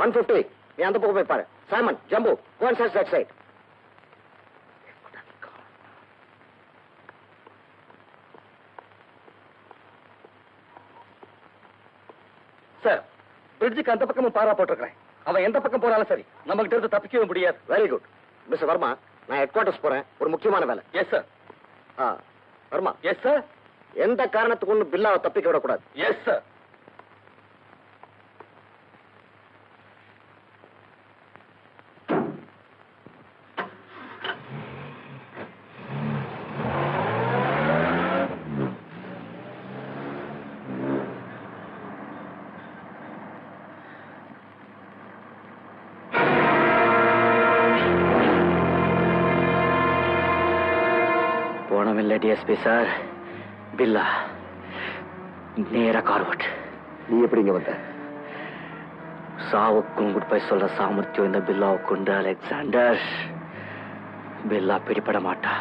150. நீ அந்த பக்கம் போய் பாரு. Simon, Jumbo, go and search that side. Sir, பிரிட்ஜுக்கு அந்த பக்கமும் பாரா போட்டிருக்கிறேன். அவன் எந்த பக்கம் போறாலும் சரி, நம்ம கிட்ட இருந்து தப்பிக்கவே முடியாது. Very good. மிஸ்டர் வர்மா, நான் ஹெட் குவார்டர்ஸ் போறேன். ஒரு முக்கியமான வேலை. Yes sir. Varma. Yes sir. எந்த காரணத்துக்கு ஒன்றும் பில்லாவை தப்பிக்க விடக்கூடாது. Yes sir. போனமில்லை டிஎஸ்பி சார். பில்லா நேர கார்வட். நீ எப்படி இங்க வந்த? சாவுக்கும் குட் பை சொல்ற சாமர்த்தியம் இந்த பில்லாவுக்கு உண்டு அலெக்சாண்டர். பில்லா பிடிபட மாட்டா.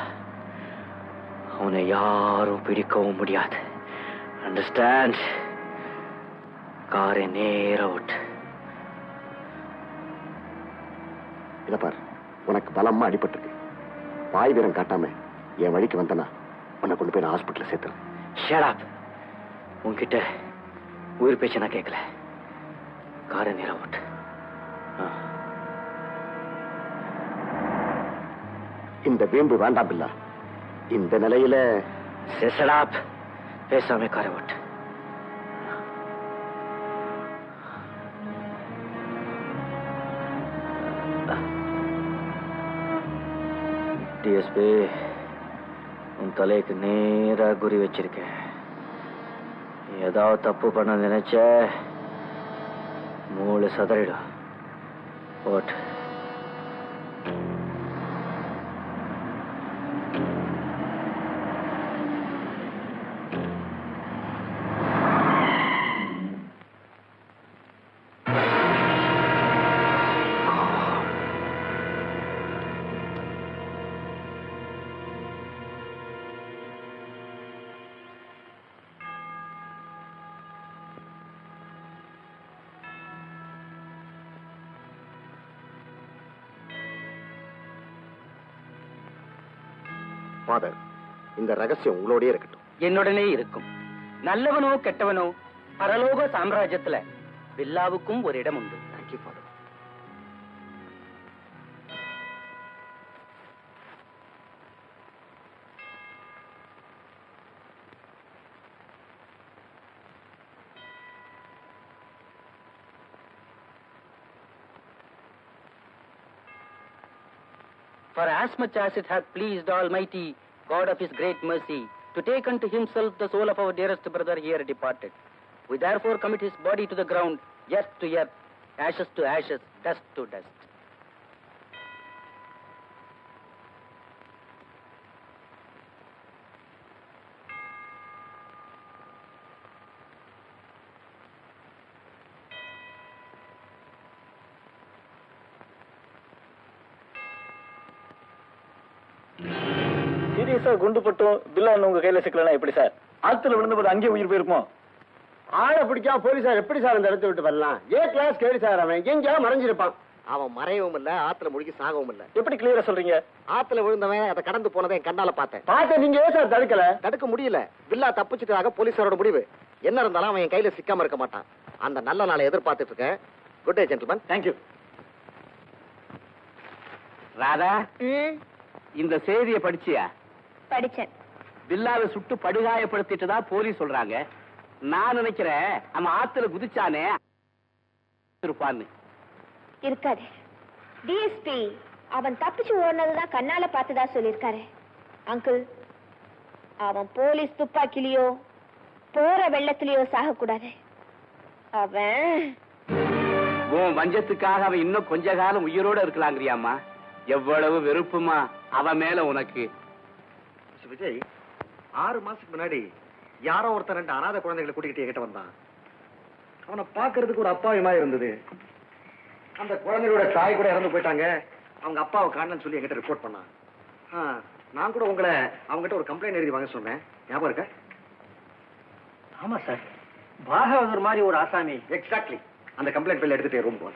அவனை யாரும் பிடிக்கவும் முடியாது. அண்டர்ஸ்டாண்ட்? காரை நேர ஓட்டு. இத பார், உனக்கு பலமா அடிபட்டிருக்கு. வாய் வீரம் காட்டாம என் வழிக்கு வந்தனா உன்னை கொண்டு போய் நான் ஹாஸ்பிட்டல சேர்த்துறேன். ஷட் உன்கிட்ட உயிர் பேச்ச நான் கேட்கல. காரை நேர ஓட்டு. இந்த வீம்பு வேண்டாம் பில்லா. இந்த நிலையில ஷட் பேசாம காரை ஓட்டு. டிஎஸ்பி, உன் தலைக்கு நேரா குறி வச்சிருக்கேன். ஏதாவது தப்பு பண்ண நினைச்ச மூளை சதறிடும். ஓட்டு. ஃபாதர், இந்த ரகசியம் உங்களோடயே இருக்கட்டும். என்னுடனே இருக்கும். நல்லவனோ கெட்டவனோ பரலோக சாம்ராஜ்யத்துல பில்லாவுக்கும் ஒரு இடம் உண்டு. Thank you father. For as much as it hath pleased Almighty God of His great mercy to take unto Himself the soul of our dearest brother here departed, we therefore commit his body to the ground, earth to earth, ashes to ashes, dust to dust. சீரியஸா குண்டு பட்டும் பில்லா உங்க கையில சிக்கலனா எப்படி sir? ஆத்துல விழுந்தபோது அங்கேயே உயிர் போயிருப்போம். ஆளை பிடிச்சா போலீஸார் எப்படி சார் அந்த இடத்த விட்டு வரலாம்? ஏ கிளாஸ் கேடு சார். அவன் எங்கேயாவது மறைஞ்சிருப்பான். அவன் மறையவும் இல்ல, ஆத்துல முழுகி சாகவும் இல்ல. எப்படி கிளியரா சொல்றீங்க? ஆத்துல விழுந்தவன் அதை கடந்து போனதை என் கண்ணால பார்த்தேன். நீங்க ஏன் சார் தடுக்கல? தடுக்க முடியல. பில்லா தப்பிச்சுட்டாக போலீஸாரோட முடிவு. என்ன இருந்தாலும் அவன் என் கையில சிக்காம இருக்க மாட்டான். அந்த நல்ல நாளை எதிர்பார்த்துட்டு இருக்கேன். Good day gentleman. Thank you. Radha, இந்த செய்தியை படிச்சியா? படிச்சேன். பில்லாவை சுட்டு படுகாயப்படுத்திட்டு தான் போலீஸ் சொல்றாங்க. நான் நினைக்கிறேன் அவன் ஆத்துல குதிச்சானே இருப்பான்னு. இருக்காது. டிஎஸ்பி அவன் தப்பிச்சு ஓடுனதுதான் கண்ணால பார்த்ததா சொல்லிருக்காரு. அங்கிள், அவன் போலீஸ் துப்பாக்கிலியோ போற வெள்ளத்திலேயோ சாகக்கூடாது. அவன் உன் வஞ்சத்துக்காக அவன் இன்னும் கொஞ்ச காலம் உயிரோட இருக்கலாங்கிறியாமா? எவ்வளவு வெறுப்புமா அவன் மேல உனக்கு. விஜய், 6 மாசத்துக்கு முன்னாடி யாரோ ஒருத்தர் 2 அனாதை குழந்தைகளை கூட்டிக்கிட்டு என்கிட்ட வந்தான். அவனை பாக்குறதுக்கு ஒரு அப்பாவி மாதிரி இருந்தது. அந்த குழந்தைகளோட தாய் கூட இறந்து போயிட்டாங்க. அவங்க அப்பாவை காணலன்னு சொல்லி என்கிட்ட ரிப்போர்ட் பண்ணான். நான் கூட உங்களை அவங்ககிட்ட ஒரு கம்ப்ளைண்ட் எழுதி வாங்க சொன்னேன். ஞாபகம் இருக்க? ஆமா சார், பாகவதர் மாதிரி ஒரு ஆசாமி. எக்ஸாக்ட்லி. அந்த கம்ப்ளைண்ட் பில் எடுத்துட்டு ரூம் போன.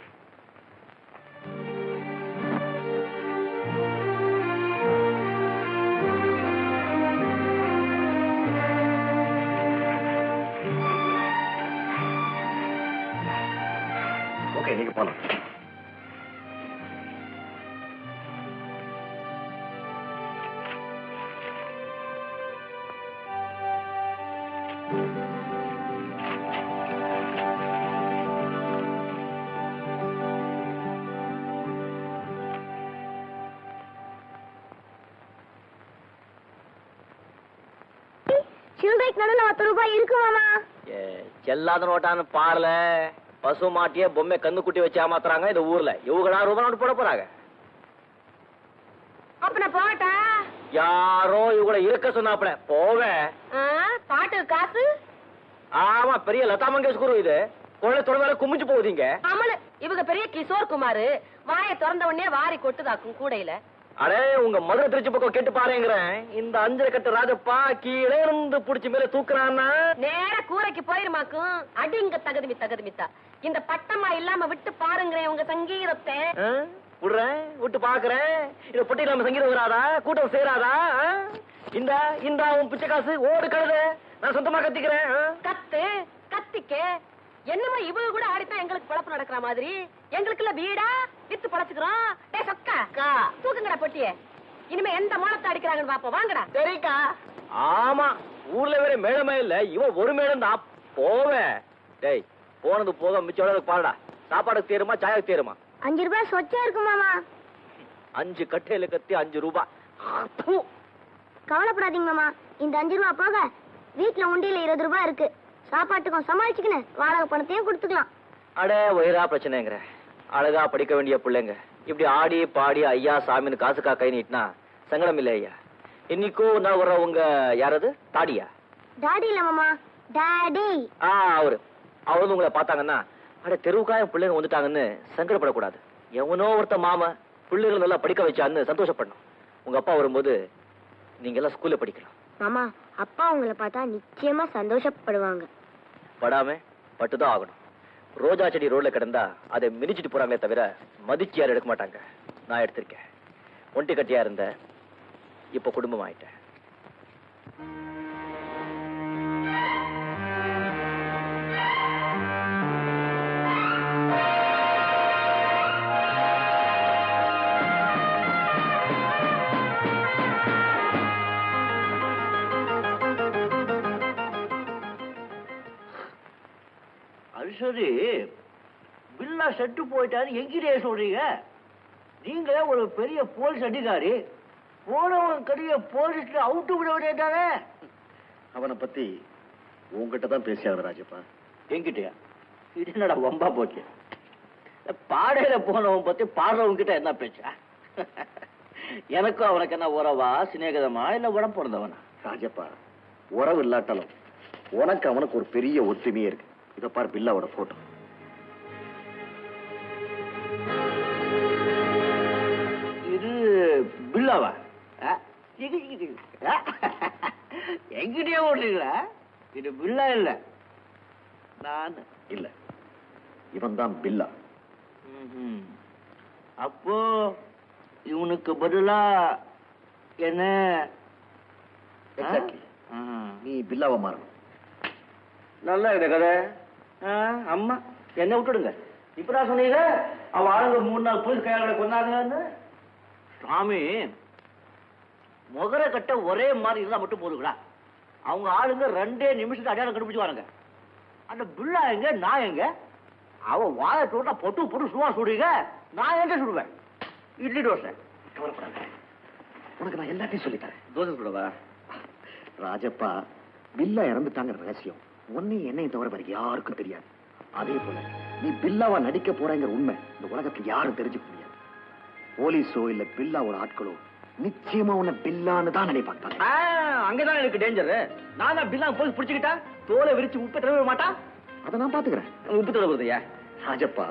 போலாம். சில்லறைக்கு நடுவில் 10 ரூபாய் இருக்கு மாமா. செல்லாத நோட்டான்னு பாடல பசு மாட்டிய பொம்மை கண்ணு குட்டி வச்சு ஏமாத்துறாங்க இந்த ஊர்ல. இவங்க ரூபாய் நோட்டு போட போறாங்க. அப்ப நான் போகட்டா? யாரோ இவங்கள இருக்க சொன்னாப்பட போவேன். பாட்டு காசு? ஆமா, பெரிய லதா மங்கேஷ்கர் இது. குழந்தை தொடர்ந்து குமிஞ்சு போகுதீங்க. ஆமால இவங்க பெரிய கிஷோர் குமார். வாயை திறந்த உடனே வாரி கொட்டுதாக்கும் கூடையில. அடே, உங்க மதுரை திருச்சி பக்கம் கேட்டு பாருங்கிறேன். இந்த 5 கட்டு ராஜப்பா கீழே இருந்து புடிச்சு மேல தூக்குறான்னா நேர கூரைக்கு போயிருமாக்கும். அடிங்க தகுதிமித்தா. இந்த பட்டமா இல்லாம விட்டு பாருங்கிறேன் உங்க சங்கீதத்தை. விடுறேன், விட்டு பாக்குறேன். இத பொட்டி இல்லாம சங்கீதம் வராதா? கூட்டம் சேராதா? இந்த உன் பிச்சை காசு ஓடு கழுத. நான் சொந்தமா கத்திக்கிறேன். கத்திக்க என்னமா இவங்க கூட ஆடித்தான் எங்களுக்கு பழப்பு நடக்கிற மாதிரி. எங்களுக்குள்ள வீடா வித்து பழச்சுக்கிறோம். சொக்கா தூக்குங்கடா பொட்டிய. இனிமே எந்த மூலத்தை அடிக்கிறாங்கன்னு பாப்போம். வாங்கடா. சரிக்கா. ஆமா, ஊர்ல வேற மேளமே இல்ல. இவன் ஒரு மேளம் தான் போவேன். டேய், போனது போக மிச்சம் பாடா. சாப்பாடுக்கு தேருமா சாயக்கு தேருமா? 5 ரூபாய் சொச்சா இருக்கு மாமா. 5 கட்டையில கத்தி 5 ரூபாய். கவலைப்படாதீங்க மாமா. இந்த 5 ரூபாய் போக வீட்டுல உண்டியில 20 ரூபாய் இருக்கு. சாப்பாட்டுக்கும் சமாளிச்சுக்கின்னு வாடகை பணத்தையும் கொடுத்துக்கலாம். அடே, வயிறா பிரச்சனைங்கிற. அழகா படிக்க வேண்டிய பிள்ளைங்க இப்படி ஆடி பாடி ஐயா சாமின்னு காசுக்கா கை நீட்டினா சங்கடம் இல்லை ஐயா. இன்னைக்கோ நான் வர்ற உங்க யாரது தாடியா? டாடி இல்ல மாமா, டாடி. அவரு உங்களை பார்த்தாங்கன்னா அட தெருவுக்காய பிள்ளைங்க வந்துட்டாங்கன்னு சங்கடப்படக்கூடாது. எவனோ ஒருத்த மாமா பிள்ளைகள் நல்லா படிக்க வச்சான்னு சந்தோஷப்படணும். உங்க அப்பா வரும்போது நீங்க எல்லாம் ஸ்கூல்ல படிக்கலாம். மாமா, அப்பா உங்களை பார்த்தா நிச்சயமா சந்தோஷப்படுவாங்க. படாம பட்டுதான் ஆகணும். ரோஜா செடி ரோட்ல கிடந்தா அதை மிதிச்சிட்டு போறாங்களே தவிர மதிச்சு யாரும் எடுக்க மாட்டாங்க. நான் எடுத்திருக்கேன். ஒண்டி கட்டியா இருந்த இப்ப குடும்பம் ஆயிட்டேன். சரி, பில்லா செட்டு போயிட்டாரு எங்கிட்டே சொல்றீங்க? நீங்களே ஒரு பெரிய போலீஸ் அதிகாரி. போனவன் கடைய போலீஸ்ல அவுட்டு விட வேண்டியதானே? அவனை பத்தி உங்ககிட்ட தான் பேசியாவது ராஜப்பா. என்கிட்டயா? இது என்னடா வம்பா போச்சு? பாடையில போனவன் பத்தி பாடுறவங்க கிட்ட என்ன பேச்சா? எனக்கும் அவனுக்கு என்ன உறவா, சிநேகிதமா, இல்ல உடம்பு பிறந்தவனா? ராஜப்பா, உறவு இல்லாட்டாலும் உனக்கு அவனுக்கு ஒரு பெரிய ஒத்துமையே இருக்கு. இத பாரு, பில்லாவோட போட்டோ. இது பில்லாவா? எங்கிட்டே ஓடுறீங்களா? இது பில்லா இல்ல, நான் இல்ல, இவன் தான் பில்லா. அப்போ இவனுக்கு பதிலா என்ன? நீ பில்லாவை மாறணும். நல்லா இந்த கதை. அம்மா என்ன விட்டுடுங்க. இப்பதான் சொன்னீங்க அவ ஆளுங்க 3 நாள் போலீஸ் கையாளர்களை கொண்டாங்கன்னு. சாமி, முகர கட்ட ஒரே மாதிரி இருந்தா மட்டும் போதுங்களா? அவங்க ஆளுங்க 2 நிமிஷத்துக்கு அடையாளம் கண்டுபிடிச்சு. அந்த பிள்ளா எங்க, நான் எங்க? அவ வாழை தோட்டா பொட்டு பொட்டு சும்மா சுடுறீங்க, நான் எங்க சுடுவேன்? இட்லி தோசை. கவலைப்படாத, உனக்கு நான் எல்லாத்தையும் சொல்லித்தரேன். தோசை சுடவா? ராஜப்பா, பில்லா இறந்துட்டாங்கிற ரகசியம் உன்னையும் என்னையும் தவிர வேற யாருக்கும் தெரியாது. அதே போல நீ பில்லாவா நடிக்க போறங்கிற உண்மை இந்த உலகத்துல யாரும் தெரிஞ்சுக்க முடியாது. போலீஸோ இல்ல பில்லாவோட ஆட்களோ நிச்சயமா உன்னை பில்லான்னு தான் நினைப்பாங்க. அங்கதான் எனக்கு டேஞ்சர். நான் பில்லா போலீஸ் பிடிச்சுக்கிட்டா தோலை விரிச்சு உப்பு தடவை மாட்டா? அதை நான் பாத்துக்கிறேன். உப்பு தடவுறதையா? ராஜப்பா,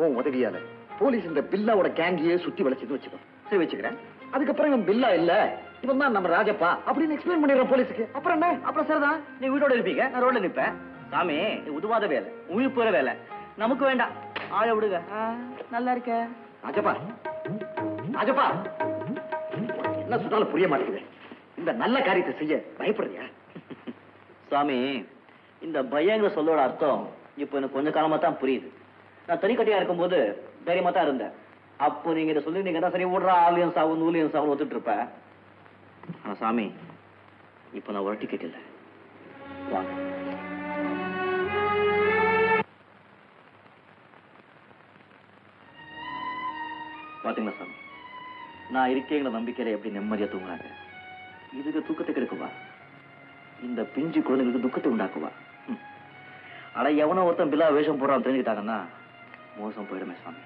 உன் உதவியால போலீஸ் இந்த பில்லாவோட கேங்கியே சுத்தி வளைச்சது வச்சுக்கோ. சரி, வச்சுக்கிறேன். அதுக்கப்புறம் இவன் பில்லா இல்ல, இவன் தான் நம்ம ராஜப்பா அப்படின்னு எக்ஸ்பிளைன் பண்ணிடுறோம் போலீஸுக்கு. அப்புறம் என்ன? அப்புறம் சரிதான், நீ வீட்டோட இருப்பீங்க, நான் ரோட்ல நிப்பேன். சாமி, உதவாத வேலை, உயிர் போற வேலை நமக்கு வேண்டாம். ஆள விடுங்க. நல்லா இருக்க ராஜப்பா. ராஜப்பா, என்ன சொன்னாலும் புரிய மாட்டேங்குது. இந்த நல்ல காரியத்தை செய்ய பயப்படுறியா? சாமி, இந்த பயங்கிற சொல்லோட அர்த்தம் இப்ப எனக்கு கொஞ்ச காலமா தான் புரியுது. நான் தனிக்கட்டியா இருக்கும்போது தைரியமா தான் இருந்தேன். அப்போ நீங்க இதை சொல்லிருந்தீங்கன்னா சரி விடுறா, ஆலியன் சாவு நூலியன் சாவு ஒத்துட்டு இருப்பேன். ஆனா சாமி, இப்ப நான் ஒரு டிக்கெட் இல்லை. வாங்க. பாத்தீங்களா சாமி, நான் இருக்கேங்கிற நம்பிக்கையில எப்படி நிம்மதியா தூங்குறாங்க. இதுக்கு தூக்கத்தை கெடுக்குவா, இந்த பிஞ்சு குழந்தைங்களுக்கு துக்கத்தை உண்டாக்குவா. ஆனா எவனோ ஒருத்தன் பில்லா வேஷம் போடுறான் தெரிஞ்சுக்கிட்டாங்கன்னா மோசம் போயிடுமே சாமி.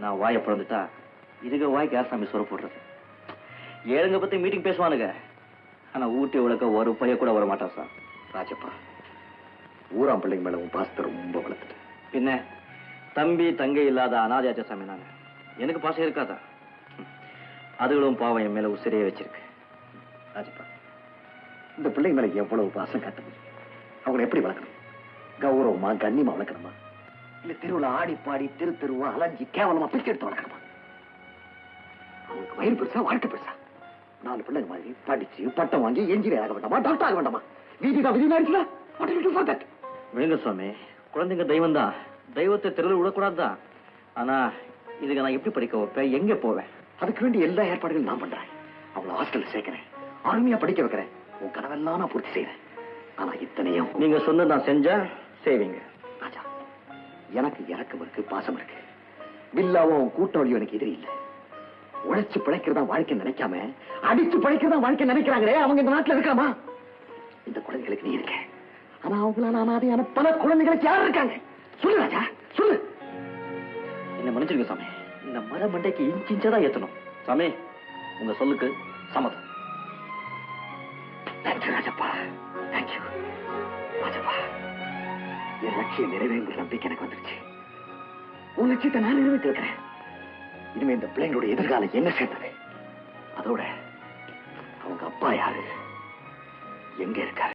நான் வாயை பிறந்துட்டா இதுக்கு வாய்க்கு யார் சாமி சொர போடுறது? ஏழுங்க பத்தி மீட்டிங் பேசுவானுங்க, ஆனா ஊட்டி உலக ஒரு பைய கூட வர மாட்டான் சார். ராஜப்பா, ஊராம் பிள்ளைங்க மேல உன் பாசத்தை ரொம்ப வளர்த்துட்டு. பின்ன தம்பி தங்கை இல்லாத அனாதையாச்ச சாமி நாங்க. எனக்கு பாசம் இருக்காதா? அதுகளும் பாவம் என் மேல உசிரியே வச்சிருக்கு. ராஜப்பா, இந்த பிள்ளைங்க மேல எவ்வளவு பாசம் காட்டுது. அவங்களை எப்படி வளர்க்கணும்? கௌரவமா கண்ணியமா வளர்க்கணுமா, இல்ல தெருவுல ஆடி பாடி தெரு தெருவா அலைஞ்சி கேவலமா பிச்சை எடுத்து வளர்க்கணுமா? அவங்களுக்கு வயிறு பெருசா, வாழ்க்கை பெருசா? 4 பிள்ளைங்க மாதிரி படிச்சு பட்டம் வாங்கி என்ஜினியர் ஆக வேண்டாமா, டாக்டர் ஆக வேண்டாமா? வீதிதான் விதி ஆயிடுச்சுல. விழுங்க சுவாமி, குழந்தைங்க தெய்வம் தான். தெய்வத்தை தெருவில் விடக்கூடாதுதான். ஆனா இதுக்கு நான் எப்படி படிக்க வைப்பேன், எங்க போவேன்? அதுக்கு வேண்டிய எல்லா ஏற்பாடுகளும் நான் பண்றேன். அவளை ஹாஸ்டல்ல சேர்க்கிறேன், அருமையா படிக்க வைக்கிறேன். உன் கனவெல்லாம் நான் பூர்த்தி செய்யறேன். ஆனா இத்தனையும் நீங்க சொன்னது நான் செஞ்சா செய்வீங்க. ராஜா, எனக்கு இறக்கம் இருக்கு, பாசம் இருக்கு. வில்லாவும் கூட்டாளியும் எனக்கு எதிரி இல்லை. உழைச்சு பிழைக்கிறதா வாழ்க்கை நினைக்காம அடிச்சு பிழைக்கிறதா வாழ்க்கை நினைக்கிறாங்களே, அவங்க இந்த நாட்டுல இருக்காமா? இந்த குழந்தைகளுக்கு நீ இருக்க, ஆனா அவங்களால அனாதையான பல குழந்தைகளுக்கு யார் இருக்காங்க? சொல்லு ராஜா, சொல்லு. என்ன மன்னிச்சிருங்க சாமி, இந்த மர மண்டைக்கு இன்ச்சின்ச்சா ஏத்தணும். சாமி, உங்க சொல்லுக்கு சம்மதம். Thank you Rajappa, thank you Rajappa. என் லட்சியம் நிறைவேறுங்கிற நம்பிக்கை எனக்கு வந்துருச்சு. உன் லட்சியத்தை நான் நிறைவேற்றி இருக்கிறேன். இனிமே இந்த பிள்ளைங்களோட எதிர்காலம் என்ன சேர்ந்தது? அதோட அவங்க அப்பா யாரு, எங்க இருக்காரு?